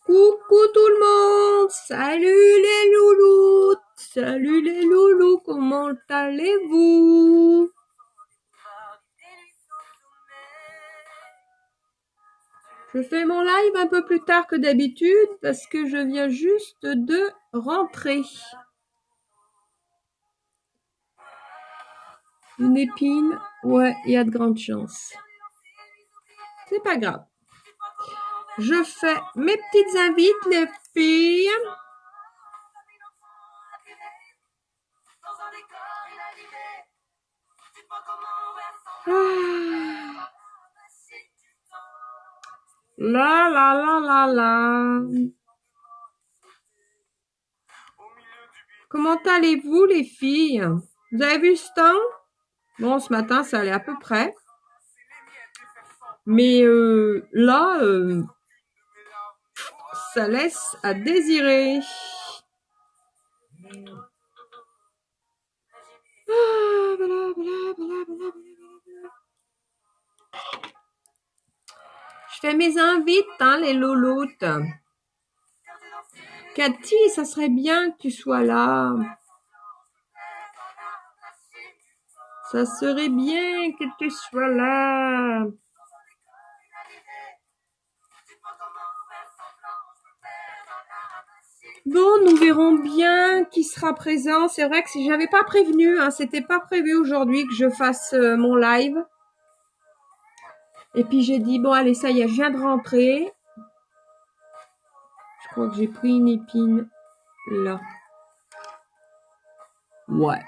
Coucou tout le monde, salut les loulous, comment allez-vous? Je fais mon live un peu plus tard que d'habitude parce que je viens juste de rentrer. Une épine, ouais, il y a de grandes chances. C'est pas grave. Je fais mes petites invites, les filles. Ah. La la la la la. Comment allez-vous les filles? Vous avez vu ce temps? Bon, ce matin, ça allait à peu près. Mais là, ça laisse à désirer. Je fais mes invites, hein, les loloutes. Cathy, ça serait bien que tu sois là. Ça serait bien que tu sois là. Bon, nous verrons bien qui sera présent. C'est vrai que si j'avais pas prévenu, hein, c'était pas prévu aujourd'hui que je fasse mon live. Et puis j'ai dit, bon allez, ça y est, je viens de rentrer. Je crois que j'ai pris une épine là. Ouais.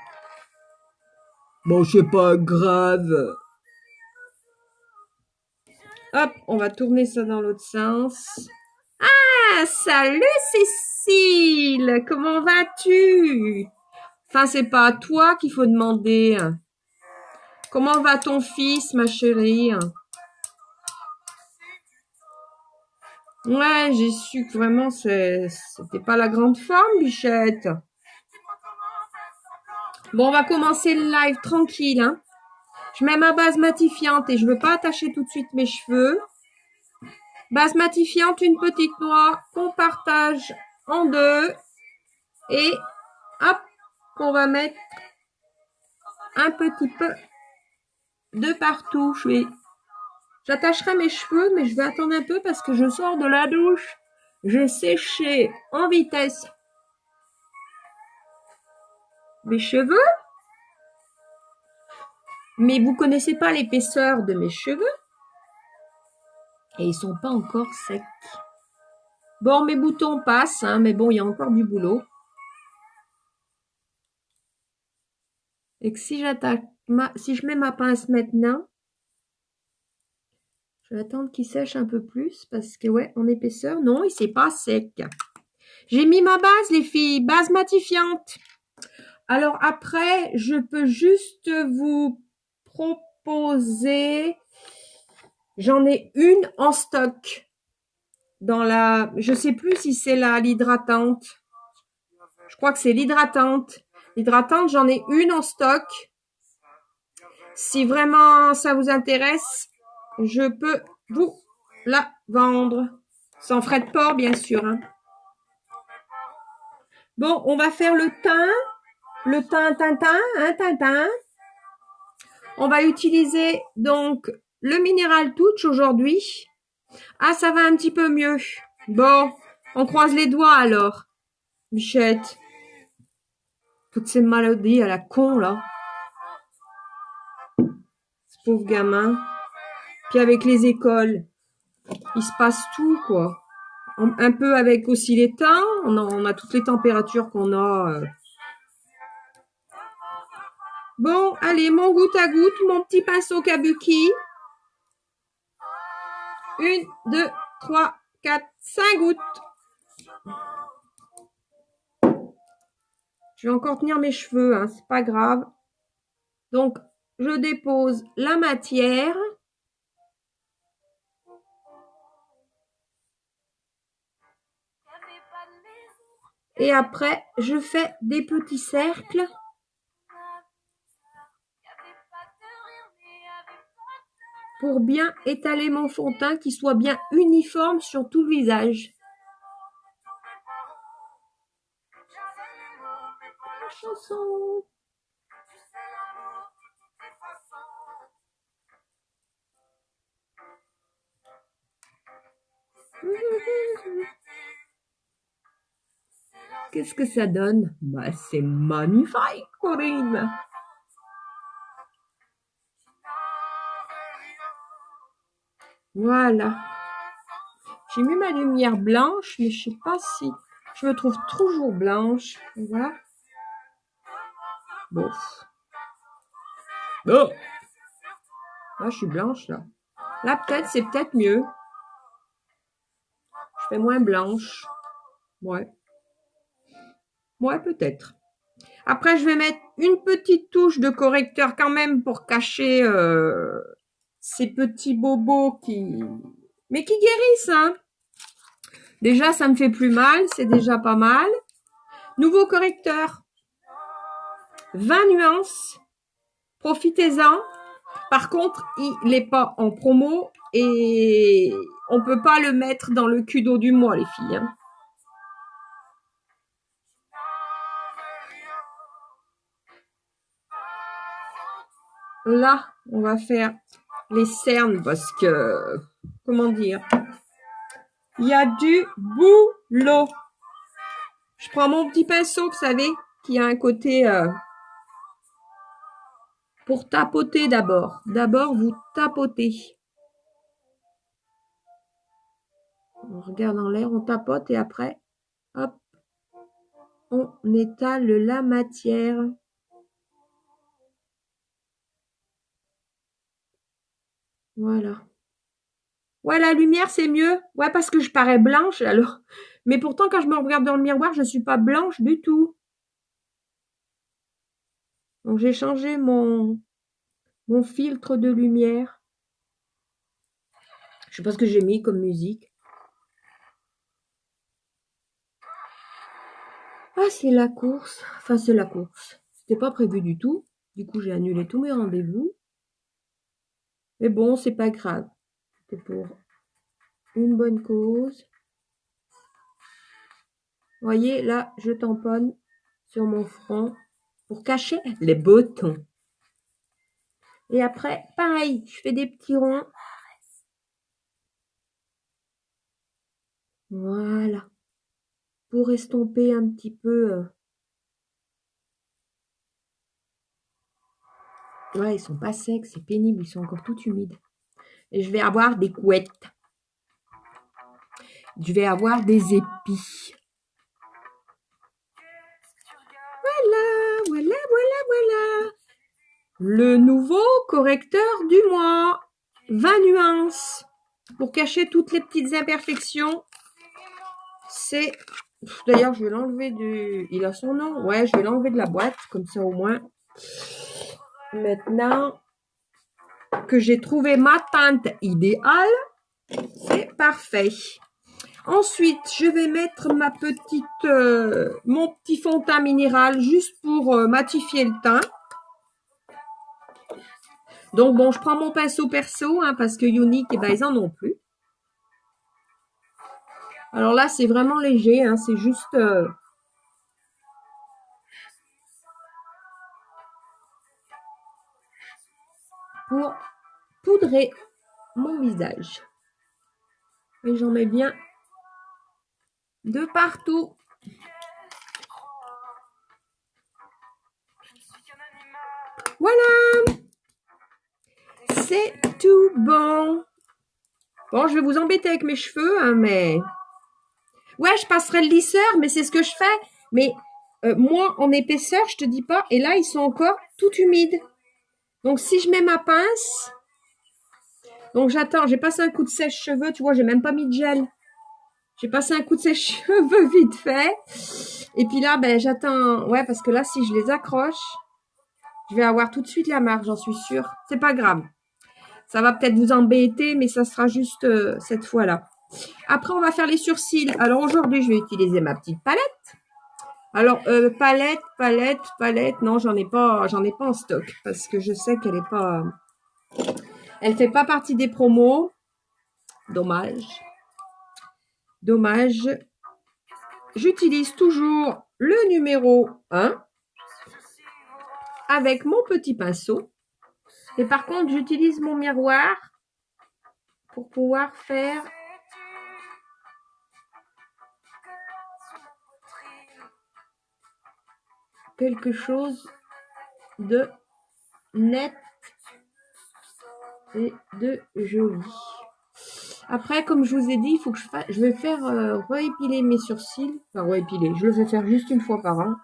Bon, c'est pas grave. Hop, on va tourner ça dans l'autre sens. Ah, salut Cécile, comment vas-tu? Enfin, c'est pas à toi qu'il faut demander. Comment va ton fils, ma chérie? Ouais, j'ai su que vraiment, c'était pas la grande forme, bichette. Bon, on va commencer le live tranquille, hein. Je mets ma base matifiante et je veux pas attacher tout de suite mes cheveux. Base matifiante, une petite noix qu'on partage en deux. Et hop, qu'on va mettre un petit peu de partout. J'attacherai mes cheveux, mais je vais attendre un peu parce que je sors de la douche. J'ai séché en vitesse mes cheveux. Mais vous connaissez pas l'épaisseur de mes cheveux. Et ils sont pas encore secs. Bon, mes boutons passent, hein, mais bon, il y a encore du boulot. Et que si je mets ma pince maintenant, je vais attendre qu'il sèche un peu plus parce que, ouais, en épaisseur, non, il s'est pas sec. J'ai mis ma base, les filles, base matifiante. Alors après, je peux juste vous proposer, j'en ai une en stock dans je sais plus si c'est l'hydratante. Je crois que c'est l'hydratante. L'hydratante, j'en ai une en stock. Si vraiment ça vous intéresse, je peux vous la vendre. Sans frais de port, bien sûr. Hein. Bon, on va faire le teint. Le teint Tintin. On va utiliser donc le Mineral Touch aujourd'hui. Ah, ça va un petit peu mieux. Bon, on croise les doigts alors. Bichette. Toutes ces maladies à la con, là. Ce pauvre gamin. Puis avec les écoles, il se passe tout, quoi. Un peu avec aussi les temps. On a toutes les températures qu'on a. Bon, allez, mon goutte à goutte, mon petit pinceau kabuki. 1, 2, 3, 4, 5 gouttes. Je vais encore tenir mes cheveux, hein, c'est pas grave. Donc, je dépose la matière. Et après, je fais des petits cercles. Pour bien étaler mon fond de teint, qui soit bien uniforme sur tout le visage. la chanson. Qu'est-ce que ça donne? Bah, c'est magnifique, Corinne. Voilà. J'ai mis ma lumière blanche, mais je sais pas si je me trouve toujours blanche. Voilà. Bon. Oh. Là, je suis blanche, là. Là, peut-être, c'est peut-être mieux. Je fais moins blanche. Ouais. Ouais, peut-être. Après, je vais mettre une petite touche de correcteur quand même pour cacher ces petits bobos mais qui guérissent, hein. Déjà, ça me fait plus mal. C'est déjà pas mal. Nouveau correcteur. 20 nuances. Profitez-en. Par contre, il n'est pas en promo et on peut pas le mettre dans le cudo du mois, les filles. Hein. Là, on va faire les cernes parce que, comment dire, il y a du boulot. Je prends mon petit pinceau, vous savez, qui a un côté pour tapoter d'abord. D'abord, vous tapotez. On regarde en l'air, on tapote et après, hop, on étale la matière. Voilà. Ouais, la lumière, c'est mieux. Ouais, parce que je parais blanche, alors. Mais pourtant, quand je me regarde dans le miroir, je suis pas blanche du tout. Donc, j'ai changé mon filtre de lumière. Je sais pas ce que j'ai mis comme musique. Ah, c'est la course. Enfin, c'est la course. C'était pas prévu du tout. Du coup, j'ai annulé tous mes rendez-vous. Mais bon, c'est pas grave. C'était pour une bonne cause. Vous voyez, là, je tamponne sur mon front pour cacher les boutons. Et après, pareil, je fais des petits ronds. Voilà. Pour estomper un petit peu. Ouais, ils sont pas secs, c'est pénible, ils sont encore tout humides. Et je vais avoir des couettes. Je vais avoir des épis. Voilà, voilà, voilà, voilà. Le nouveau correcteur du mois. 20 nuances. Pour cacher toutes les petites imperfections. C'est... D'ailleurs, je vais l'enlever du... Il a son nom. Ouais, je vais l'enlever de la boîte. Comme ça, au moins. Maintenant que j'ai trouvé ma teinte idéale, c'est parfait. Ensuite, je vais mettre ma petite, mon petit fond de teint minéral juste pour matifier le teint. Donc bon, je prends mon pinceau perso hein, parce que Unique, eh ben, ils en ont plus. Alors là, c'est vraiment léger, hein, c'est juste pour poudrer mon visage. Et j'en mets bien de partout. Voilà. C'est tout bon. Bon, je vais vous embêter avec mes cheveux, hein, mais... Ouais, je passerai le lisseur, mais c'est ce que je fais. Mais moi, en épaisseur, je te dis pas. Et là, ils sont encore tout humides. Donc, si je mets ma pince... Donc, j'attends. J'ai passé un coup de sèche-cheveux. Tu vois, j'ai même pas mis de gel. J'ai passé un coup de sèche-cheveux vite fait. Et puis là, ben, j'attends. Ouais, parce que là, si je les accroche, je vais avoir tout de suite la marque, j'en suis sûre. C'est pas grave. Ça va peut-être vous embêter, mais ça sera juste cette fois-là. Après, on va faire les sourcils. Alors, aujourd'hui, je vais utiliser ma petite palette. Alors, palette. Non, j'en ai pas en stock. Parce que je sais qu'elle est pas... Elle fait pas partie des promos. Dommage. J'utilise toujours le numéro 1. avec mon petit pinceau. Et par contre, j'utilise mon miroir pour pouvoir faire quelque chose de net et de joli. Après, comme je vous ai dit, il faut que je vais faire réépiler mes sourcils. Enfin, réépiler, je le fais faire juste une fois par an.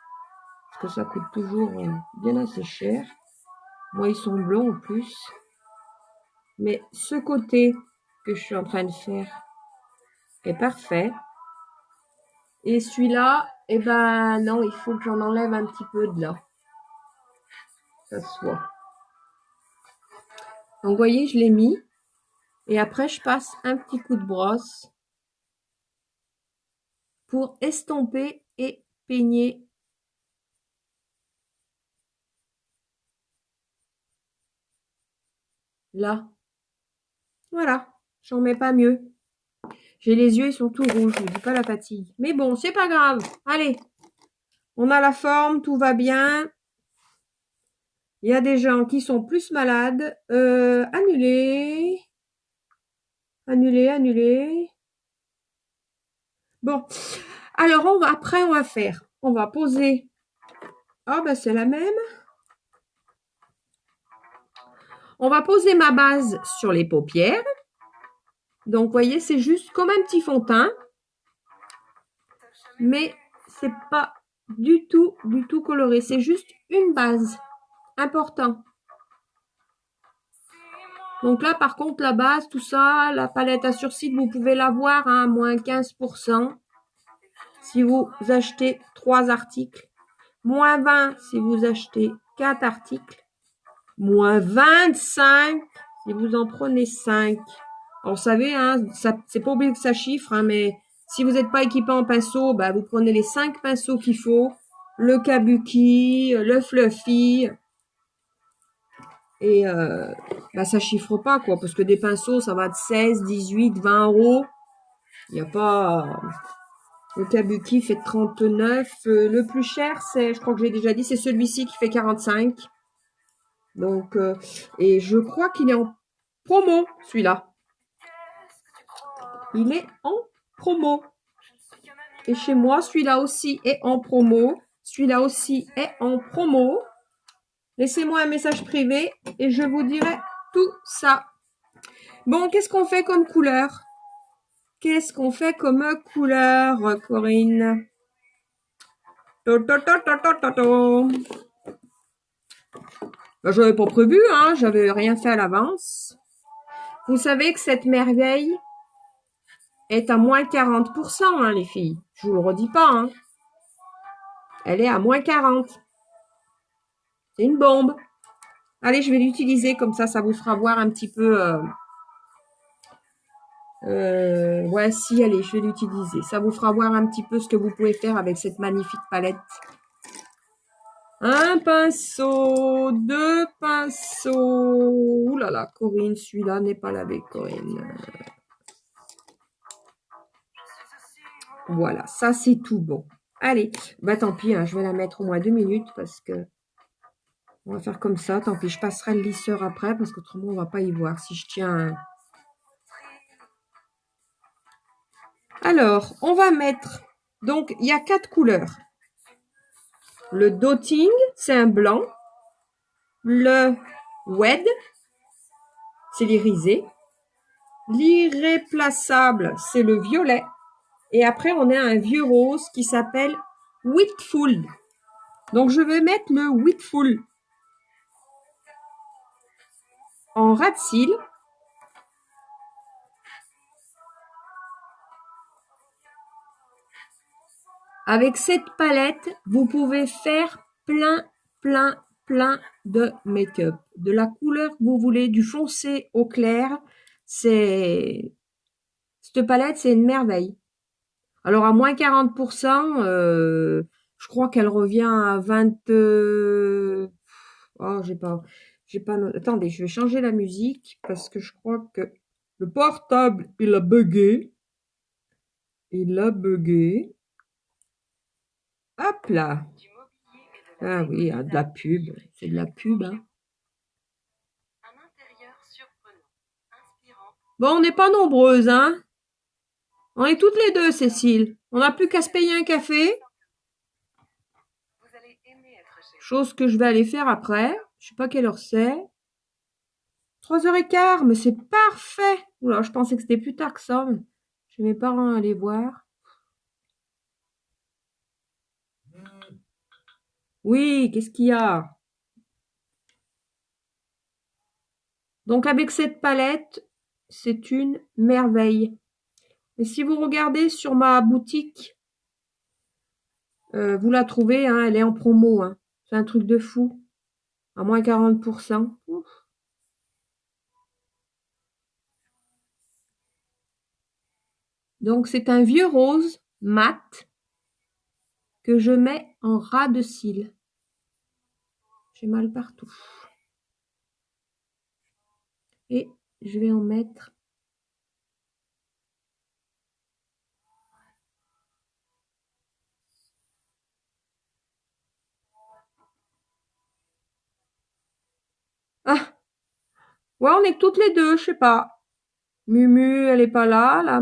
Parce que ça coûte toujours bien assez cher. Moi, ils sont blonds en plus. Mais ce côté que je suis en train de faire est parfait. Et celui-là, eh ben non, il faut que j'en enlève un petit peu de là. Ça se voit. Donc, vous voyez, je l'ai mis. Et après, je passe un petit coup de brosse pour estomper et peigner là. Voilà, j'en mets pas mieux. J'ai les yeux, ils sont tout rouges, je vous dis pas la fatigue. Mais bon, c'est pas grave. Allez, on a la forme, tout va bien. Il y a des gens qui sont plus malades. Annuler. Annuler, annuler. Bon, alors après, on va faire. On va poser. Ah, ben c'est la même. On va poser ma base sur les paupières. Donc, vous voyez, c'est juste comme un petit fond de teint. Mais c'est pas du tout coloré. C'est juste une base. Important. Donc là, par contre, la base, tout ça, la palette à surcils, vous pouvez l'avoir à moins 15% si vous achetez 3 articles. Moins 20 si vous achetez 4 articles. Moins 25 si vous en prenez 5. Alors, vous savez, hein, c'est pas obligé que ça chiffre, hein, mais si vous n'êtes pas équipé en pinceau, bah, vous prenez les 5 pinceaux qu'il faut. Le kabuki, le fluffy. Et bah, ça chiffre pas, quoi, parce que des pinceaux, ça va de 16, 18, 20 euros. Il n'y a pas... Le kabuki fait 39. Le plus cher, c'est, je crois que j'ai déjà dit, c'est celui-ci qui fait 45. Donc, et je crois qu'il est en promo, celui-là. Il est en promo. Et chez moi, celui-là aussi est en promo. Celui-là aussi est en promo. Laissez-moi un message privé et je vous dirai tout ça. Bon, qu'est-ce qu'on fait comme couleur? Qu'est-ce qu'on fait comme couleur, Corinne? Ben, j'avais pas prévu, hein, j'avais rien fait à l'avance. Vous savez que cette merveille est à moins 40%, hein, les filles. Je vous le redis pas, hein. Elle est à moins 40. C'est une bombe. Allez, je vais l'utiliser comme ça vous fera voir un petit peu... ouais, si, allez, je vais l'utiliser. Ça vous fera voir un petit peu ce que vous pouvez faire avec cette magnifique palette. Un pinceau, 2 pinceaux. Ouh là là, Corinne, celui-là n'est pas lavé, Corinne. Voilà, ça c'est tout bon. Allez, bah tant pis, hein, je vais la mettre au moins 2 minutes parce que on va faire comme ça. Tant pis, je passerai le lisseur après parce qu'autrement on va pas y voir si je tiens. Alors, on va mettre. Donc, il y a 4 couleurs. Le Dotting, c'est un blanc. Le Wed, c'est l'irisé. L'irréplaçable, c'est le violet. Et après, on a un vieux rose qui s'appelle Whitful. Donc, je vais mettre le Whitful en ras de cils. Avec cette palette, vous pouvez faire plein de make-up. De la couleur que vous voulez, du foncé au clair. Cette palette, c'est une merveille. Alors, à moins 40%, je crois qu'elle revient à 20... Oh, j'ai pas... Attendez, je vais changer la musique parce que je crois que le portable, il a bugué. Il a bugué. Hop là. Ah oui, ah, de la pub. C'est de la pub, hein. Bon, on n'est pas nombreuses, hein. On est toutes les deux, Cécile. On n'a plus qu'à se payer un café. Chose que je vais aller faire après. Je sais pas quelle heure c'est. 3h15, mais c'est parfait. Oula, je pensais que c'était plus tard que ça. Mais j'ai mes parents à aller voir. Oui, qu'est-ce qu'il y a? Donc avec cette palette, c'est une merveille. Et si vous regardez sur ma boutique, vous la trouvez, hein, elle est en promo. Hein. C'est un truc de fou. À moins 40%. Ouf. Donc c'est un vieux rose mat que je mets en ras de cils. J'ai mal partout. Et je vais en mettre. Ah, ouais, on est que toutes les deux, je sais pas. Mumu, elle est pas là. La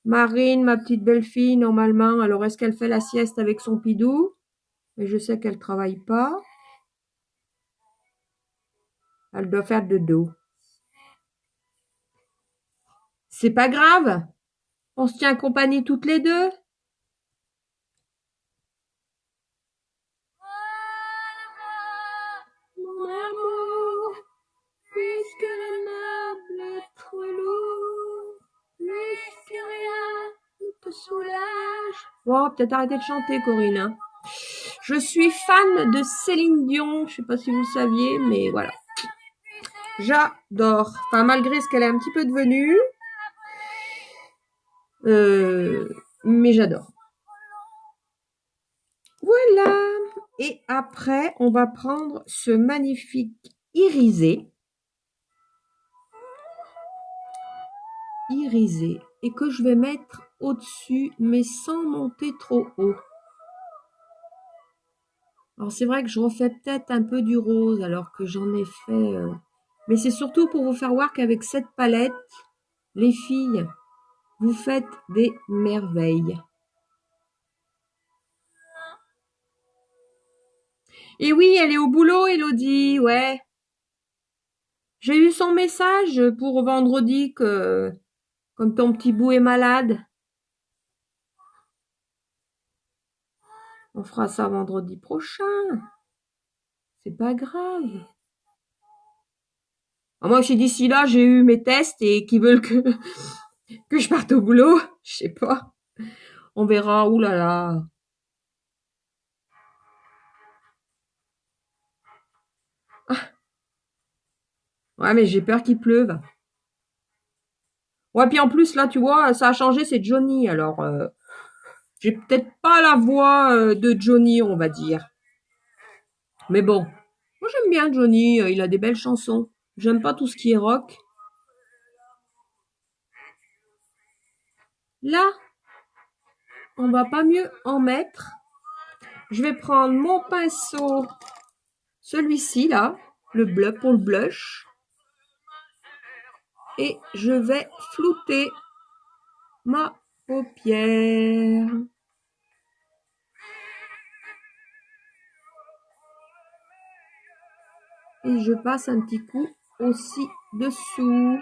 Marine, ma petite belle-fille, normalement, alors est-ce qu'elle fait la sieste avec son pidou? Mais je sais qu'elle travaille pas. Elle doit faire de dos. C'est pas grave. On se tient compagnie toutes les deux. Mon amour, puisque le meuble est trop lourd, puisque rien ne te soulage. Bon, peut-être arrêter de chanter, Corinne. Hein. Je suis fan de Céline Dion. Je sais pas si vous le saviez, mais voilà. J'adore. Enfin, malgré ce qu'elle est un petit peu devenue. Mais j'adore. Voilà. Et après, on va prendre ce magnifique irisé. Irisé. Et que je vais mettre au-dessus, mais sans monter trop haut. Alors, c'est vrai que je refais peut-être un peu du rose, alors que j'en ai fait... Mais c'est surtout pour vous faire voir qu'avec cette palette, les filles, vous faites des merveilles. Et oui, elle est au boulot, Elodie, ouais. J'ai eu son message pour vendredi que, comme ton petit bout est malade, on fera ça vendredi prochain. C'est pas grave. Alors moi, si d'ici là, j'ai eu mes tests et qu'ils veulent que je parte au boulot, je sais pas. On verra, ouh là là. Ah, ouais, mais j'ai peur qu'il pleuve. Ouais, puis en plus, là, tu vois, ça a changé, c'est Johnny. Alors, j'ai peut-être pas la voix de Johnny, on va dire. Mais bon, moi j'aime bien Johnny, il a des belles chansons. J'aime pas tout ce qui est rock. Là, on va pas mieux en mettre. Je vais prendre mon pinceau, celui-ci là, le bleu pour le blush. Et je vais flouter ma paupière. Et je passe un petit coup aussi dessous.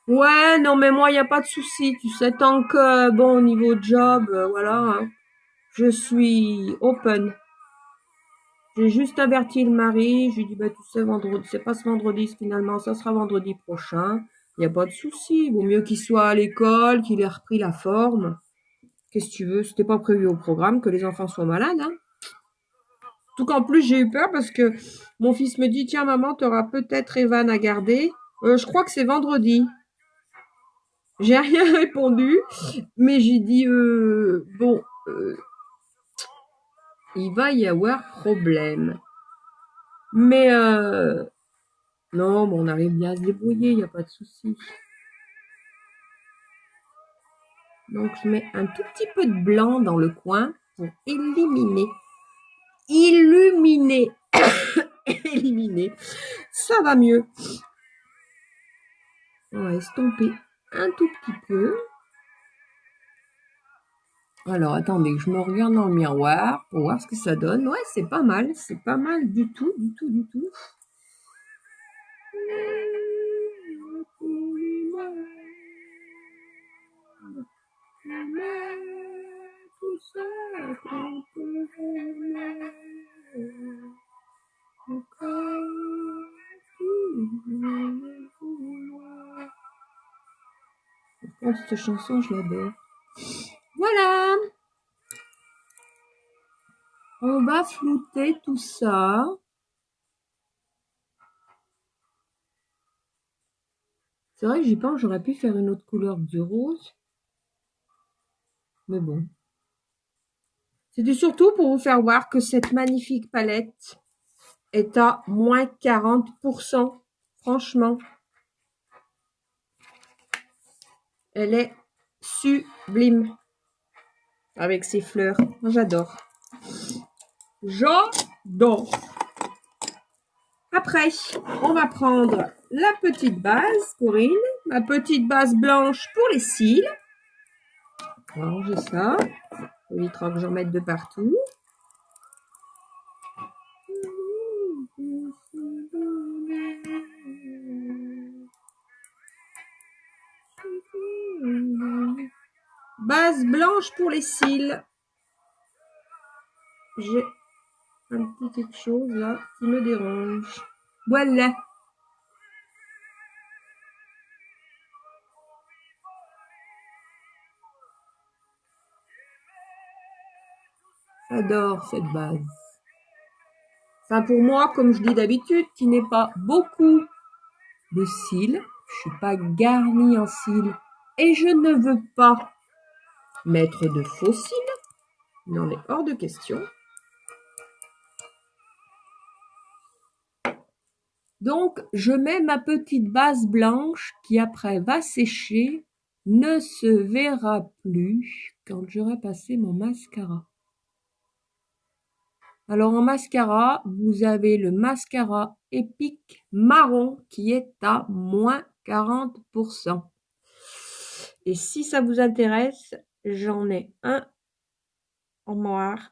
Ouais, non, mais moi, il n'y a pas de souci, tu sais, tant que, bon, au niveau job, voilà, hein, je suis open. J'ai juste averti le mari, je lui ai dit, bah, tu sais, vendredi, c'est pas ce vendredi, finalement, ça sera vendredi prochain. Il n'y a pas de souci, il vaut mieux qu'il soit à l'école, qu'il ait repris la forme. Qu'est-ce que tu veux, c'était pas prévu au programme que les enfants soient malades, hein. Tout qu'en plus, j'ai eu peur parce que mon fils me dit, tiens, maman, t'auras peut-être Evan à garder. Je crois que c'est vendredi. J'ai rien répondu, mais j'ai dit, bon, il va y avoir problème. Mais, non, bon, on arrive bien à se débrouiller, il n'y a pas de souci. Donc, je mets un tout petit peu de blanc dans le coin pour éliminer. Illuminer. Éliminer. Ça va mieux. On va estomper un tout petit peu. Alors, attendez que je me regarde dans le miroir pour voir ce que ça donne. Ouais, c'est pas mal. C'est pas mal du tout, du tout, du tout. Cette chanson, je l'adore. Voilà. On va flouter tout ça. C'est vrai que j'y pense, j'aurais pu faire une autre couleur du rose. Mais bon. C'était surtout pour vous faire voir que cette magnifique palette est à moins 40%. Franchement. Elle est sublime. Avec ses fleurs. J'adore. J'adore. Après, on va prendre la petite base, Corinne. Ma petite base blanche pour les cils. On va ranger ça. Il évitera que j'en mette de partout. Base blanche pour les cils. J'ai un petit quelque chose là qui me dérange. Voilà. J'adore cette base. Enfin, pour moi, comme je dis d'habitude, qui n'est pas beaucoup de cils. Je suis pas garnie en cils. Et je ne veux pas mettre de faux cils. Il en est hors de question. Donc, je mets ma petite base blanche qui après va sécher, ne se verra plus quand j'aurai passé mon mascara. Alors, en mascara, vous avez le mascara Epic marron qui est à moins 40%. Et si ça vous intéresse, j'en ai un en noir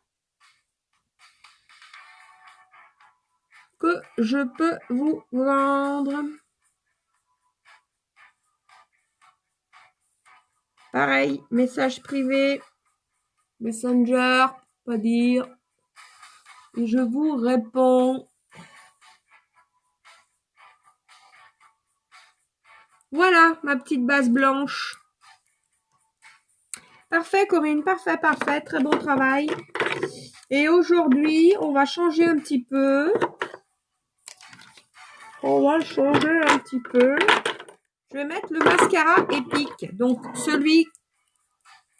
que je peux vous vendre. Pareil, message privé, Messenger, pas dire. Et je vous réponds. Voilà ma petite base blanche. Parfait Corinne, parfait, parfait, très bon travail. Et aujourd'hui, on va changer un petit peu. Je vais mettre le mascara Epic. Donc celui,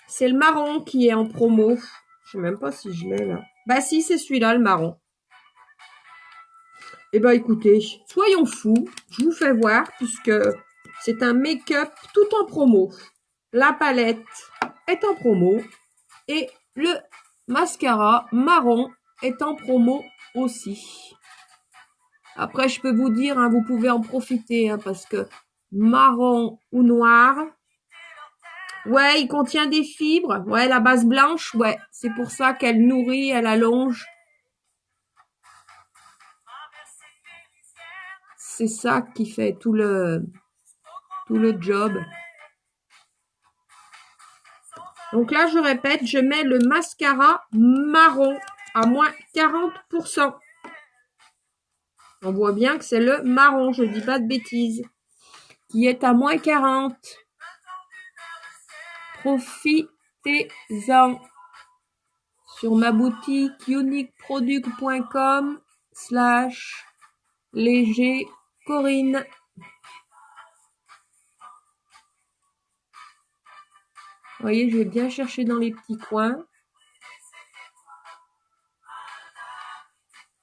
c'est le marron qui est en promo. Je sais même pas si je l'ai là. Bah si, c'est celui-là, le marron. Eh ben écoutez, soyons fous. Je vous fais voir puisque c'est un make-up tout en promo. La palette est en promo et le mascara marron est en promo aussi. Après, je peux vous dire, hein, vous pouvez en profiter hein, parce que marron ou noir, ouais, il contient des fibres. Ouais, la base blanche, ouais, c'est pour ça qu'elle nourrit, elle allonge. C'est ça qui fait tout le job. Donc là, je répète, je mets le mascara marron à moins 40%. On voit bien que c'est le marron, je dis pas de bêtises, qui est à moins 40. Profitez-en sur ma boutique uniqueproduct.com/léger Corinne. Vous voyez, je vais bien chercher dans les petits coins.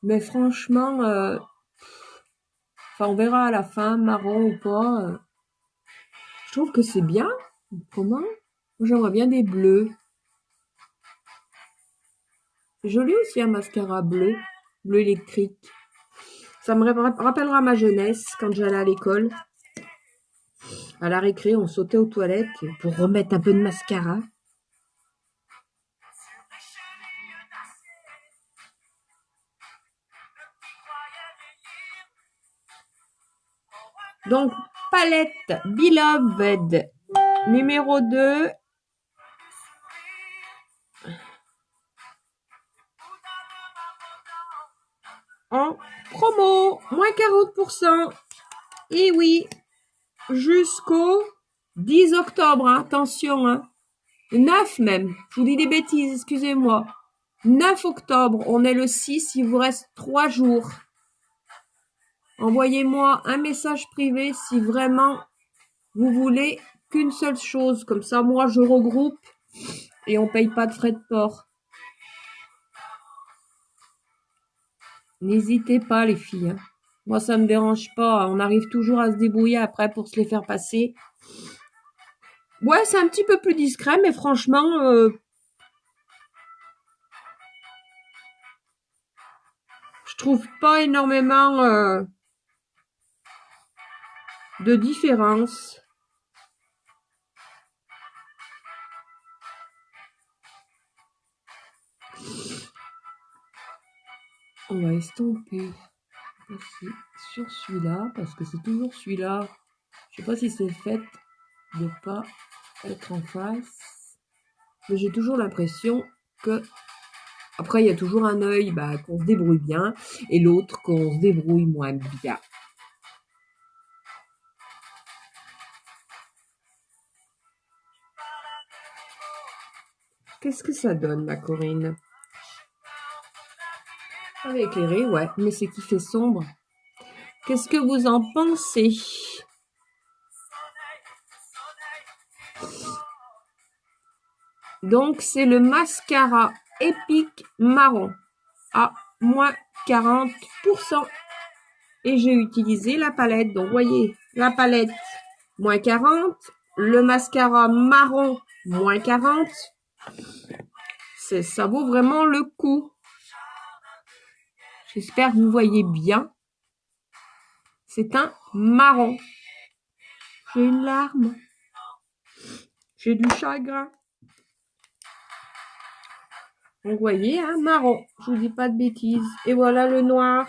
Mais franchement, on verra à la fin, marron ou pas. Je trouve que c'est bien. Comment? J'aimerais bien des bleus. C'est joli aussi un mascara bleu, bleu électrique. Ça me rappellera ma jeunesse quand j'allais à l'école. À la récré, on sautait aux toilettes pour remettre un peu de mascara. Donc, palette Beloved numéro 2. En promo, moins 40%. Et oui, jusqu'au 10 octobre, hein, attention. Hein. 9 même, je vous dis des bêtises, excusez-moi. 9 octobre, on est le 6, il vous reste 3 jours. Envoyez-moi un message privé si vraiment vous voulez qu'une seule chose. Comme ça, moi, je regroupe et on paye pas de frais de port. N'hésitez pas, les filles. Hein. Moi, ça me dérange pas. On arrive toujours à se débrouiller après pour se les faire passer. Ouais, c'est un petit peu plus discret, mais franchement, je trouve pas énormément de différence. On va estomper sur celui-là, parce que c'est toujours celui-là. Je sais pas si c'est le fait de pas être en face. Mais j'ai toujours l'impression que... Après, il y a toujours un œil qu'on se débrouille bien et l'autre qu'on se débrouille moins bien. Qu'est-ce que ça donne, ma Corinne? Ça va éclairer, ouais, mais c'est qui fait sombre. Qu'est-ce que vous en pensez? Donc, c'est le mascara Epic Marron à moins 40%. Et j'ai utilisé la palette. Donc, voyez, la palette, moins 40. Le mascara marron, moins 40. Ça vaut vraiment le coup. J'espère que vous voyez bien. C'est un marron. J'ai une larme. J'ai du chagrin. Donc, vous voyez, hein, marron. Je vous dis pas de bêtises. Et voilà le noir.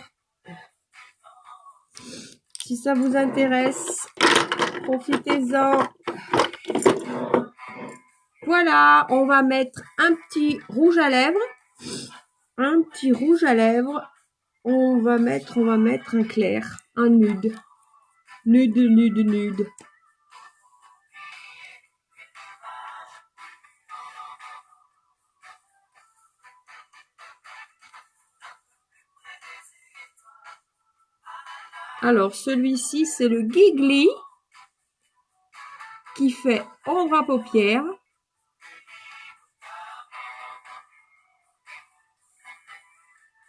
Si ça vous intéresse, profitez-en. Voilà, on va mettre un petit rouge à lèvres. Un petit rouge à lèvres. On va mettre un clair, un nude. Nude, nude, nude. Alors, celui-ci, c'est le Gigli qui fait ombre à paupières.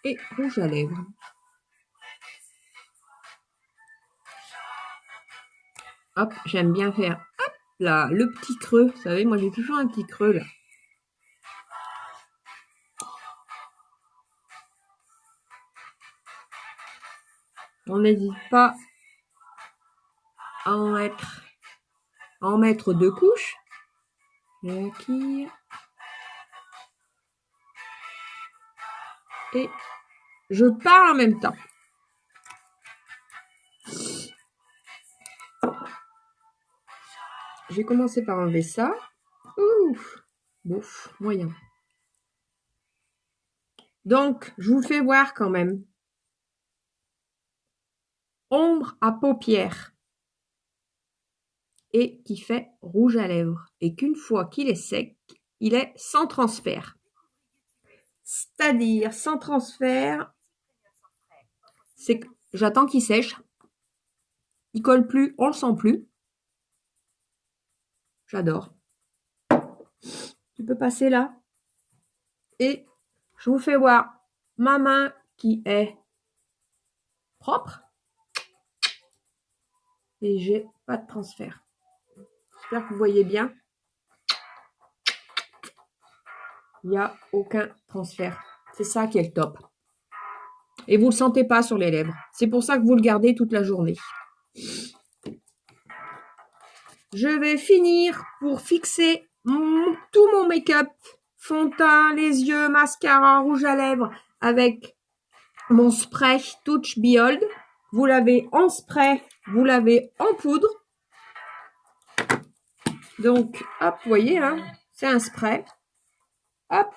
Et rouge à lèvres. Hop, j'aime bien faire, hop là, le petit creux. Vous savez, moi j'ai toujours un petit creux là. On n'hésite pas à en mettre 2 couches. Maquille. Et je parle en même temps. Je vais commencer par enlever ça. Ouf, bouf, moyen. Donc, je vous fais voir quand même. Ombre à paupières. Et qui fait rouge à lèvres. Et qu'une fois qu'il est sec, il est sans transfert. C'est-à-dire, sans transfert, c'est que j'attends qu'il sèche. Il colle plus, on le sent plus. J'adore. Tu peux passer là. Et je vous fais voir ma main qui est propre. Et j'ai pas de transfert. J'espère que vous voyez bien. Il n'y a aucun transfert. C'est ça qui est le top. Et vous ne le sentez pas sur les lèvres. C'est pour ça que vous le gardez toute la journée. Je vais finir pour fixer tout mon make-up, fond de teint, les yeux, mascara, rouge à lèvres avec mon spray Touch Behold. Vous l'avez en spray, vous l'avez en poudre. Donc, hop, vous voyez, hein, c'est un spray. Hop.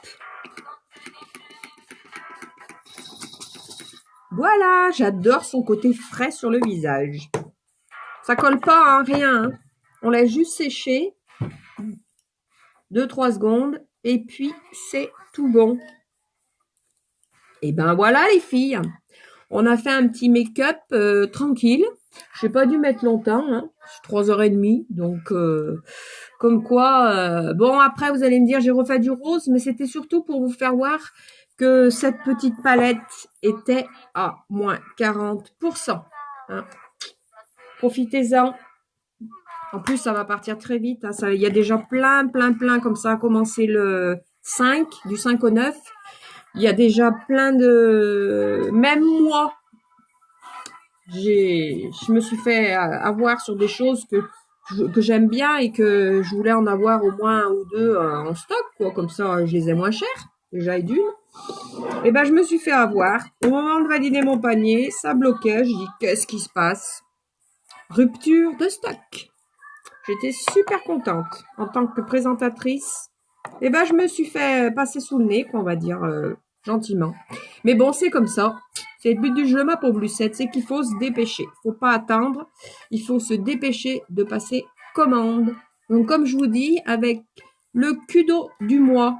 Voilà, j'adore son côté frais sur le visage. Ça colle pas, hein, rien. Hein. On l'a juste séché. 2-3 secondes. Et puis, c'est tout bon. Et ben voilà, les filles. On a fait un petit make-up tranquille. J'ai pas dû mettre longtemps. Hein. 3h30. Donc, comme quoi... bon, après, vous allez me dire, j'ai refait du rose. Mais c'était surtout pour vous faire voir que cette petite palette était à moins 40%. Hein. Profitez-en. En plus, ça va partir très vite. Hein. Il y a déjà plein comme ça a commencé le 5, du 5 au 9. Il y a déjà plein de... Même moi, je me suis fait avoir sur des choses que j'aime bien et que je voulais en avoir au moins un ou deux en stock, quoi. Comme ça, je les ai moins chers, déjà et d'une. Et ben, je me suis fait avoir. Au moment de valider mon panier, ça bloquait. Je dis, qu'est-ce qui se passe? Rupture de stock. J'étais super contente en tant que présentatrice. Et ben, je me suis fait passer sous le nez, quoi, on va dire gentiment. Mais bon, c'est comme ça. C'est le but du jeu, ma pauvre Lucette, c'est qu'il faut se dépêcher. Il faut pas attendre. Il faut se dépêcher de passer commande. Donc, comme je vous dis, avec le Kudo du mois,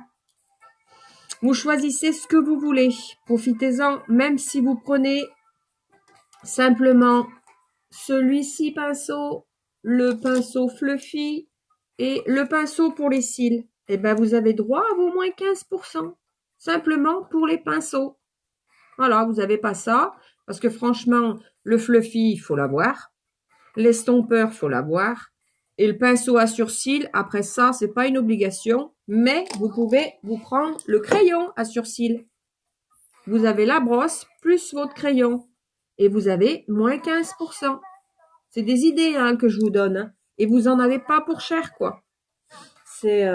vous choisissez ce que vous voulez. Profitez-en, même si vous prenez simplement celui-ci pinceau, le pinceau fluffy et le pinceau pour les cils. Et ben, vous avez droit à vos moins 15%. Simplement pour les pinceaux. Voilà, vous n'avez pas ça. Parce que franchement, le fluffy, il faut l'avoir. L'estompeur, il faut l'avoir. Et le pinceau à surcils, après ça, c'est pas une obligation. Mais vous pouvez vous prendre le crayon à surcils. Vous avez la brosse plus votre crayon. Et vous avez moins 15%. C'est des idées hein, que je vous donne. Hein. Et vous en avez pas pour cher, quoi. C'est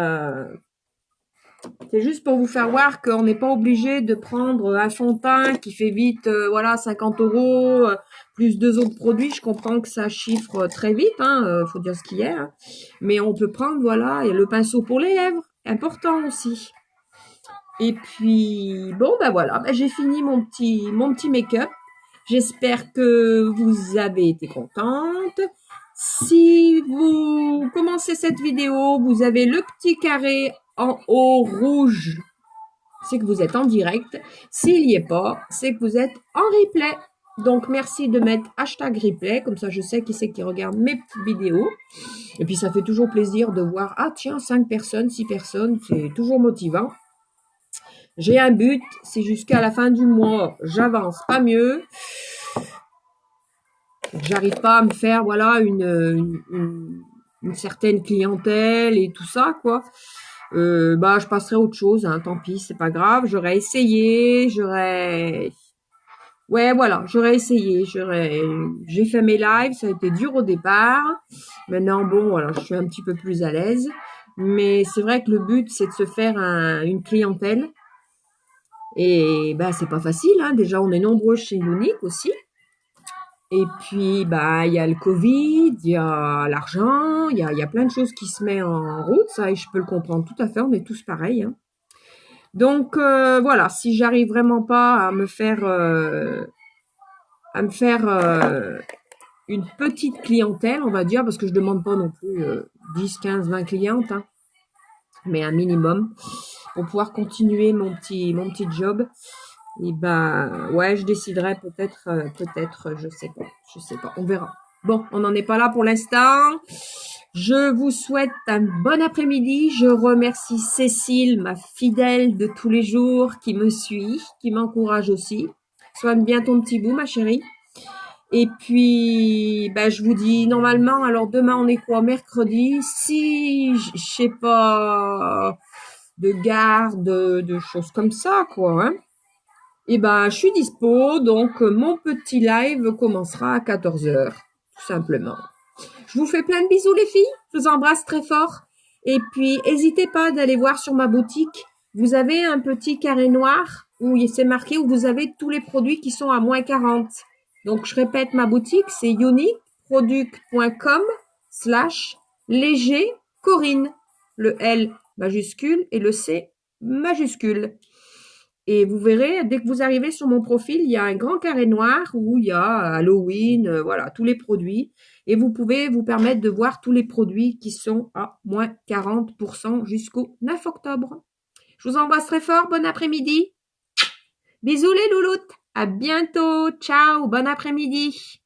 juste pour vous faire voir qu'on n'est pas obligé de prendre un fond de teint qui fait vite, voilà, 50 €, plus 2 autres produits. Je comprends que ça chiffre très vite, hein, faut dire ce qu'il y a. Hein. Mais on peut prendre, voilà, et le pinceau pour les lèvres, important aussi. Et puis, bon, ben voilà, ben j'ai fini mon petit make-up. J'espère que vous avez été contente. Si vous commencez cette vidéo, vous avez le petit carré en haut rouge, c'est que vous êtes en direct. S'il n'y est pas, c'est que vous êtes en replay. Donc, merci de mettre hashtag replay, comme ça je sais qui c'est qui regarde mes petites vidéos. Et puis, ça fait toujours plaisir de voir, ah tiens, 5 personnes, 6 personnes, c'est toujours motivant. J'ai un but, c'est jusqu'à la fin du mois, j'avance pas mieux. J'arrive pas à me faire, voilà, une certaine clientèle et tout ça, quoi. Bah, je passerai à autre chose, hein, tant pis, c'est pas grave. J'aurais essayé, ouais, voilà, j'aurais essayé, j'ai fait mes lives, ça a été dur au départ. Maintenant, bon, voilà, je suis un petit peu plus à l'aise. Mais c'est vrai que le but, c'est de se faire une clientèle. Et bah, c'est pas facile, hein. Déjà, on est nombreux chez Unique aussi. Et puis, bah, il y a le Covid, il y a l'argent, il y a plein de choses qui se mettent en route, ça, et je peux le comprendre tout à fait, on est tous pareils. Hein. Donc, voilà, si j'arrive vraiment pas à me faire une petite clientèle, on va dire, parce que je demande pas non plus 10, 15, 20 clientes, hein, mais un minimum, pour pouvoir continuer mon petit job. Et ben, ouais, je déciderai peut-être, je sais pas, on verra. Bon, on n'en est pas là pour l'instant. Je vous souhaite un bon après-midi. Je remercie Cécile, ma fidèle de tous les jours, qui me suit, qui m'encourage aussi. Soigne bien ton petit bout, ma chérie. Et puis, ben, je vous dis normalement, alors demain on est quoi? Mercredi. Si, je sais pas, garde, de choses comme ça, quoi. Hein. Et ben, je suis dispo, donc mon petit live commencera à 14h, tout simplement. Je vous fais plein de bisous, les filles. Je vous embrasse très fort. Et puis, n'hésitez pas d'aller voir sur ma boutique. Vous avez un petit carré noir où c'est marqué où vous avez tous les produits qui sont à moins 40. Donc, je répète, ma boutique, c'est uniqueproduct.com/léger Corinne. Le L majuscule et le C majuscule. Et vous verrez, dès que vous arrivez sur mon profil, il y a un grand carré noir où il y a Halloween, voilà, tous les produits. Et vous pouvez vous permettre de voir tous les produits qui sont à moins 40% jusqu'au 9 octobre. Je vous embrasse très fort. Bon après-midi. Bisous les louloutes. À bientôt. Ciao. Bon après-midi.